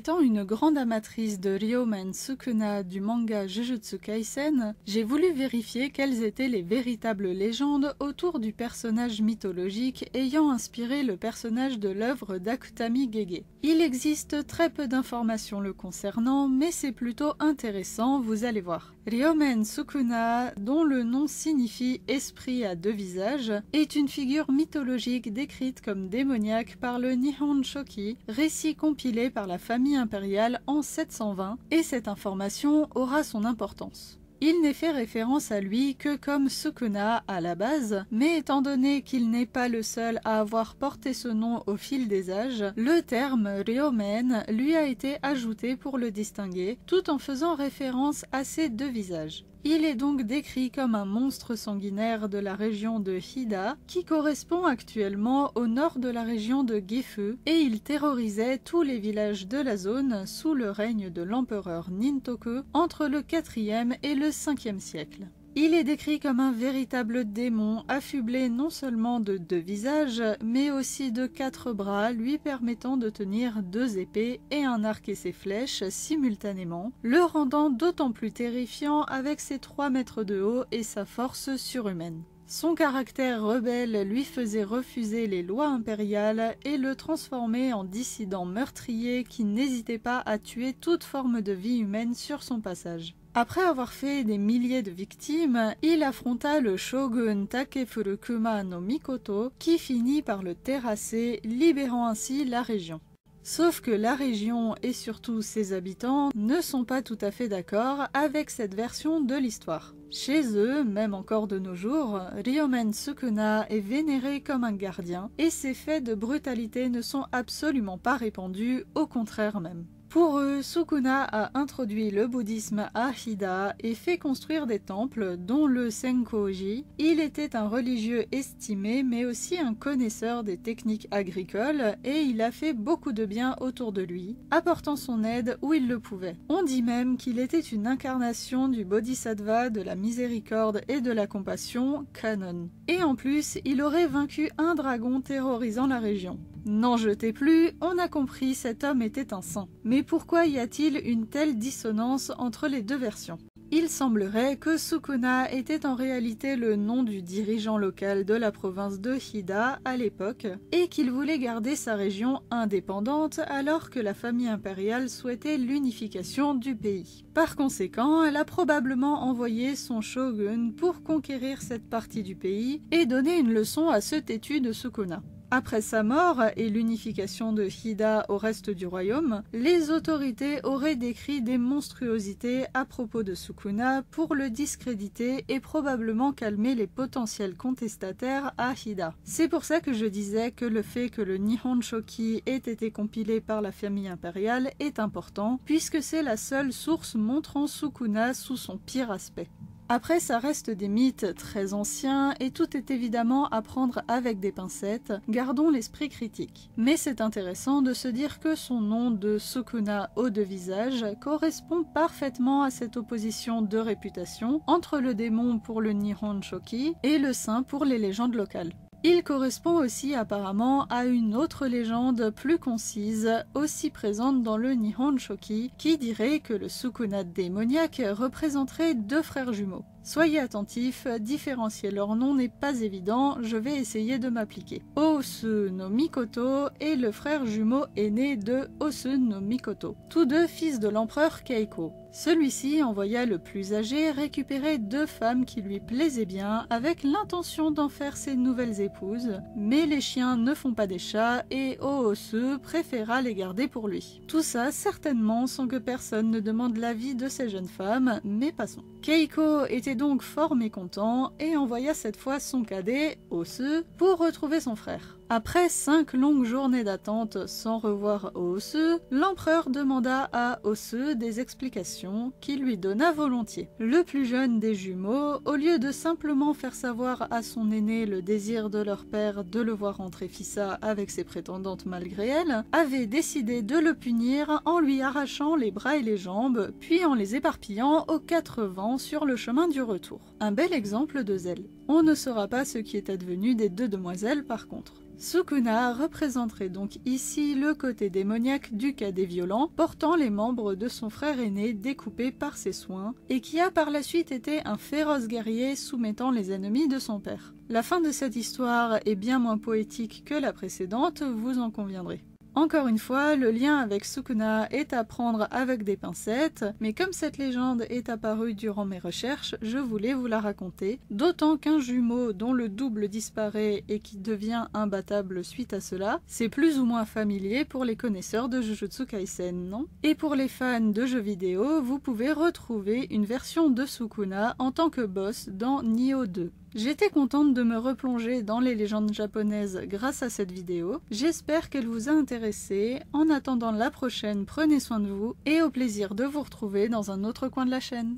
Étant une grande amatrice de Ryomen Sukuna du manga Jujutsu Kaisen, j'ai voulu vérifier quelles étaient les véritables légendes autour du personnage mythologique ayant inspiré le personnage de l'œuvre d'Akutami Gege. Il existe très peu d'informations le concernant, mais c'est plutôt intéressant, vous allez voir. Ryomen Sukuna, dont le nom signifie « esprit à deux visages », est une figure mythologique décrite comme démoniaque par le Nihon Shoki, récit compilé par la famille impériale en 720, et cette information aura son importance. Il n'est fait référence à lui que comme Sukuna à la base, mais étant donné qu'il n'est pas le seul à avoir porté ce nom au fil des âges, le terme Ryomen lui a été ajouté pour le distinguer, tout en faisant référence à ses deux visages. Il est donc décrit comme un monstre sanguinaire de la région de Hida, qui correspond actuellement au nord de la région de Gifu, et il terrorisait tous les villages de la zone sous le règne de l'empereur Nintoku entre le 4e et le 5e siècle. Il est décrit comme un véritable démon affublé non seulement de deux visages, mais aussi de 4 bras lui permettant de tenir 2 épées et un arc et ses flèches simultanément, le rendant d'autant plus terrifiant avec ses 3 mètres de haut et sa force surhumaine. Son caractère rebelle lui faisait refuser les lois impériales et le transformer en dissident meurtrier qui n'hésitait pas à tuer toute forme de vie humaine sur son passage. Après avoir fait des milliers de victimes, il affronta le shogun Takefurukuma no Mikoto qui finit par le terrasser, libérant ainsi la région. Sauf que la région et surtout ses habitants ne sont pas tout à fait d'accord avec cette version de l'histoire. Chez eux, même encore de nos jours, Ryomen Sukuna est vénéré comme un gardien et ses faits de brutalité ne sont absolument pas répandus, au contraire même. Pour eux, Sukuna a introduit le bouddhisme à Hida et fait construire des temples, dont le Senkoji. Il était un religieux estimé, mais aussi un connaisseur des techniques agricoles, et il a fait beaucoup de bien autour de lui, apportant son aide où il le pouvait. On dit même qu'il était une incarnation du bodhisattva de la miséricorde et de la compassion, Kanon. Et en plus, il aurait vaincu un dragon terrorisant la région. N'en jetez plus, on a compris, cet homme était un saint. Mais pourquoi y a-t-il une telle dissonance entre les deux versions ? Il semblerait que Sukuna était en réalité le nom du dirigeant local de la province de Hida à l'époque, et qu'il voulait garder sa région indépendante alors que la famille impériale souhaitait l'unification du pays. Par conséquent, elle a probablement envoyé son shogun pour conquérir cette partie du pays et donner une leçon à ce têtu de Sukuna. Après sa mort et l'unification de Hida au reste du royaume, les autorités auraient décrit des monstruosités à propos de Sukuna pour le discréditer et probablement calmer les potentiels contestataires à Hida. C'est pour ça que je disais que le fait que le Nihon Shoki ait été compilé par la famille impériale est important, puisque c'est la seule source montrant Sukuna sous son pire aspect. Après, ça reste des mythes très anciens et tout est évidemment à prendre avec des pincettes, gardons l'esprit critique. Mais c'est intéressant de se dire que son nom de Sukuna aux deux visages correspond parfaitement à cette opposition de réputation entre le démon pour le Nihon Shoki et le saint pour les légendes locales. Il correspond aussi apparemment à une autre légende plus concise, aussi présente dans le Nihon Shoki, qui dirait que le Sukuna démoniaque représenterait 2 frères jumeaux. Soyez attentifs, différencier leur nom n'est pas évident, je vais essayer de m'appliquer. Osu no Mikoto est le frère jumeau aîné de Osu no Mikoto, tous deux fils de l'empereur Keiko. Celui-ci envoya le plus âgé récupérer 2 femmes qui lui plaisaient bien avec l'intention d'en faire ses nouvelles épouses, mais les chiens ne font pas des chats et Oosu préféra les garder pour lui. Tout ça certainement sans que personne ne demande l'avis de ces jeunes femmes, mais passons. Keiko était donc fort mécontent et envoya cette fois son cadet, Osu, pour retrouver son frère. Après 5 longues journées d'attente sans revoir Oosu, l'empereur demanda à Osu des explications qu'il lui donna volontiers. Le plus jeune des jumeaux, au lieu de simplement faire savoir à son aîné le désir de leur père de le voir rentrer Fissa avec ses prétendantes malgré elle, avait décidé de le punir en lui arrachant les bras et les jambes, puis en les éparpillant aux 4 vents sur le chemin du retour. Un bel exemple de zèle. On ne saura pas ce qui est advenu des 2 demoiselles par contre. Sukuna représenterait donc ici le côté démoniaque du cadet violent, portant les membres de son frère aîné découpés par ses soins, et qui a par la suite été un féroce guerrier soumettant les ennemis de son père. La fin de cette histoire est bien moins poétique que la précédente, vous en conviendrez. Encore une fois, le lien avec Sukuna est à prendre avec des pincettes, mais comme cette légende est apparue durant mes recherches, je voulais vous la raconter, d'autant qu'un jumeau dont le double disparaît et qui devient imbattable suite à cela, c'est plus ou moins familier pour les connaisseurs de Jujutsu Kaisen, non? Et pour les fans de jeux vidéo, vous pouvez retrouver une version de Sukuna en tant que boss dans Nioh 2. J'étais contente de me replonger dans les légendes japonaises grâce à cette vidéo. J'espère qu'elle vous a intéressé. En attendant la prochaine, prenez soin de vous et au plaisir de vous retrouver dans un autre coin de la chaîne.